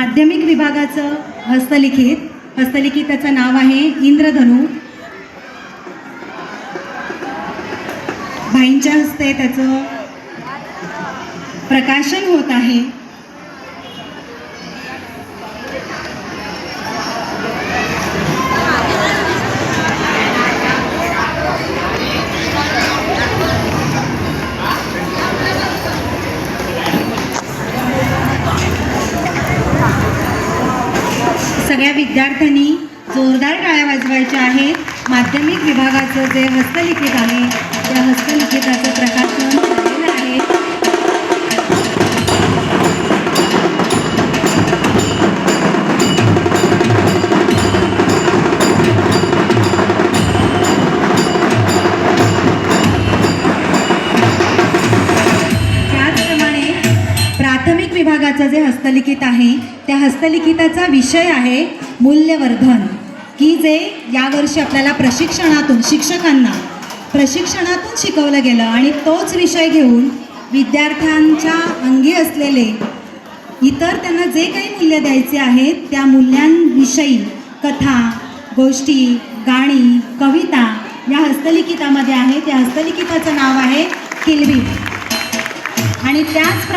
माध्यमिक विभागाचं हस्तलिखिताचं नाव आहे इंद्रधनु। भाईंच्या हस्ते त्याचं प्रकाशन होत आहे। सगळ्या विद्यार्थ्यांनी जोरदार टाळ्या वाजवायच्या आहेत। माध्यमिक विभागाचं जे हस्तलिखित आहे त्या हस्तलिखिताचं प्रकाशन झालेलं आहे। त्याचप्रमाणे प्राथमिक विभागाचं जे हस्तलिखित आहे त्या हस्तलिखिताचा विषय आहे मूल्यवर्धन, की जे यावर्षी आपल्याला प्रशिक्षणातून प्रशिक्षणातून शिकवलं गेलं आणि तोच विषय घेऊन विद्यार्थ्यांच्या अंगी असलेले इतर त्यांना जे काही मूल्य द्यायचे आहेत त्या मूल्यांविषयी कथा, गोष्टी, गाणी, कविता या हस्तलिखितामध्ये आहे। त्या हस्तलिखिताचं नाव आहे किलबिल। आणि त्याचप्रमाणे